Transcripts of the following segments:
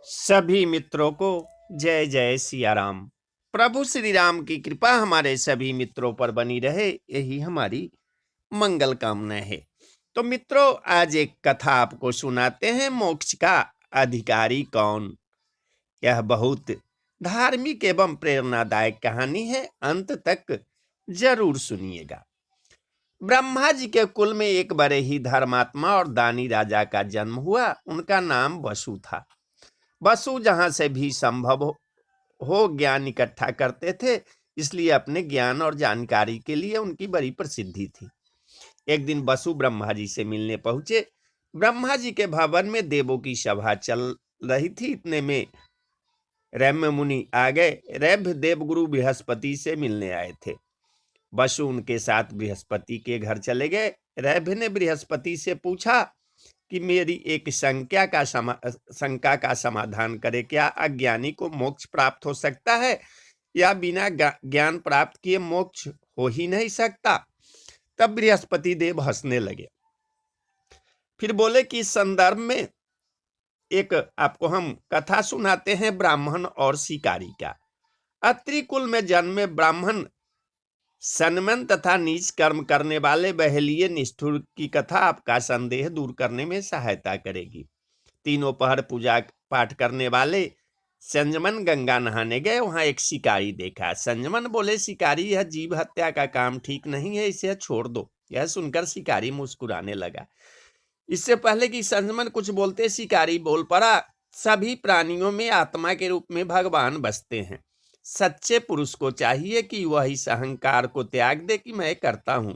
सभी मित्रों को जय जय सिया राम। प्रभु श्री राम की कृपा हमारे सभी मित्रों पर बनी रहे, यही हमारी मंगल कामना है। तो मित्रों, आज एक कथा आपको सुनाते हैं, मोक्ष का अधिकारी कौन। यह बहुत धार्मिक एवं प्रेरणादायक कहानी है, अंत तक जरूर सुनिएगा। ब्रह्मा जी के कुल में एक बड़े ही धर्मात्मा और दानी राजा का जन्म हुआ। उनका नाम वसु था। वसु जहां से भी संभव हो ज्ञान इकट्ठा करते थे, इसलिए अपने ज्ञान और जानकारी के लिए उनकी बड़ी प्रसिद्धि थी। एक दिन वसु ब्रह्मा जी से मिलने पहुंचे। ब्रह्मा जी के भवन में देवों की सभा चल रही थी। इतने में रैम्य मुनि आ गए। रैभ्य देवगुरु बृहस्पति से मिलने आए थे। वसु उनके साथ बृहस्पति के घर चले गए। रैभ्य ने बृहस्पति से पूछा कि मेरी एक शंका का समाधान करे। क्या अज्ञानी को मोक्ष प्राप्त हो सकता है, या बिना ज्ञान प्राप्त किए मोक्ष हो ही नहीं सकता? तब बृहस्पति देव हंसने लगे। फिर बोले कि इस संदर्भ में एक आपको हम कथा सुनाते हैं, ब्राह्मण और शिकारी का। अत्रि कुल में जन्मे ब्राह्मण सन्मन तथा नीच कर्म करने वाले बहेलिये निष्ठुर की कथा आपका संदेह दूर करने में सहायता करेगी। तीनों पहर पूजा पाठ करने वाले संजमन गंगा नहाने गए। वहां एक शिकारी देखा। संजमन बोले, शिकारी, यह जीव हत्या का काम ठीक नहीं है, इसे छोड़ दो। यह सुनकर शिकारी मुस्कुराने लगा। इससे पहले कि संजमन कुछ बोलते, शिकारी बोल पड़ा, सभी प्राणियों में आत्मा के रूप में भगवान बसते हैं। सच्चे पुरुष को चाहिए कि वह इस अहंकार को त्याग दे कि मैं करता हूं।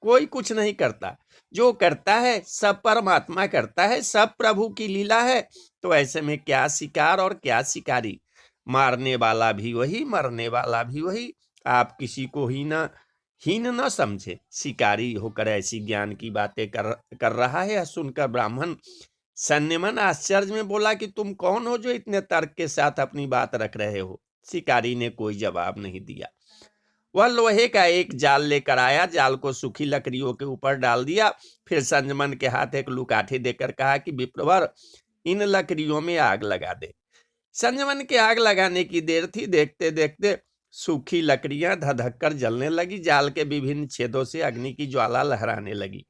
कोई कुछ नहीं करता, जो करता है सब परमात्मा करता है, सब प्रभु की लीला है। तो ऐसे में क्या शिकार और क्या शिकारी? मारने वाला भी वही, मरने वाला भी वही। आप किसी को हीन न समझे। शिकारी होकर ऐसी ज्ञान की बातें कर रहा है। सुनकर ब्राह्मण संयमन आश्चर्य में बोला कि तुम कौन हो जो इतने तर्क के साथ अपनी बात रख रहे हो? शिकारी ने कोई जवाब नहीं दिया। वह लोहे का एक जाल लेकर आया। जाल को सूखी लकड़ियों के ऊपर डाल दिया। फिर संजमन के हाथ एक लुकाठी देकर कहा कि विप्रवर, इन लकड़ियों में आग लगा दे। संजमन के आग लगाने की देर थी। देखते देखते सूखी लकड़ियां धधक कर जलने लगी। जाल के विभिन्न छेदों से अग्नि की ज्वाला लहराने लगी।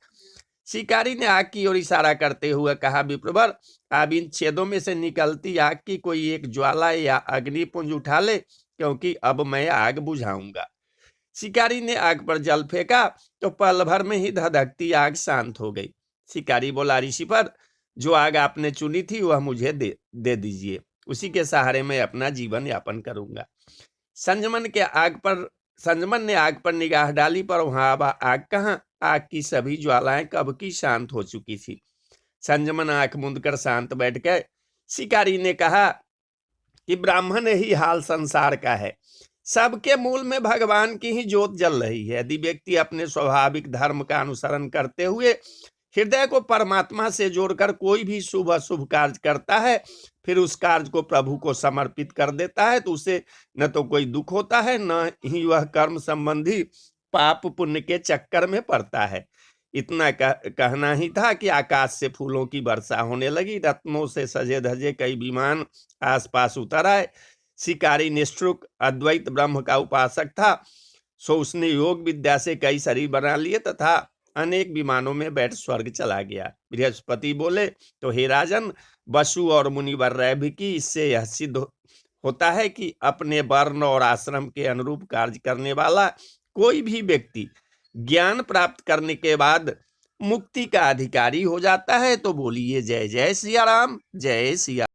शिकारी ने आग की ओर इशारा करते हुए कहा, विप्रवर, आप इन छेदों में से निकलती आग की कोई एक ज्वाला या अग्निपुंज उठा ले, क्योंकि अब मैं आग बुझाऊंगा। शिकारी ने आग पर जल फेंका तो पल भर में ही धधकती आग शांत हो गई। शिकारी बोला, ऋषि पर, जो आग आपने चुनी थी वह मुझे दे दीजिए। उसी के सहारे मैं अपना जीवन यापन करूंगा। संजमन ने आग पर निगाह डाली, पर वहां अब आग कहाँ? आग की सभी ज्वालाएं कब की शांत हो चुकी थी। संजमन आंख मूंद कर शांत बैठ गए। शिकारी ने कहा कि ब्राह्मण ही हाल संसार का है। सबके मूल में भगवान की ही ज्योत जल रही है। यदि व्यक्ति अपने स्वाभाविक धर्म का अनुसरण करते हुए हृदय को परमात्मा से जोड़कर कोई भी शुभ अशुभ कार्य करता है, फिर उस कार्य को प्रभु को समर्पित कर देता है, तो उसे न तो कोई दुख होता है, न ही वह कर्म संबंधी पाप पुण्य के चक्कर में पड़ता है। इतना कहना ही था कि आकाश से फूलों की वर्षा होने लगी। रत्नों से सजे धजे कई विमान आसपास उतर आए। शिकारी निष्ठुर अद्वैत ब्रह्म का उपासक था, सो उसने योग विद्या से कई शरीर बना लिए तथा अनेक विमानों में बैठ स्वर्ग चला गया। बृहस्पति बोले, तो हे राजन, वसु और मुनिवर रैभ्य की इससे यह सिद्ध होता है कि अपने वर्ण और आश्रम के अनुरूप कार्य करने वाला कोई भी व्यक्ति ज्ञान प्राप्त करने के बाद मुक्ति का अधिकारी हो जाता है। तो बोलिए जय जय सिया राम, जय सिया।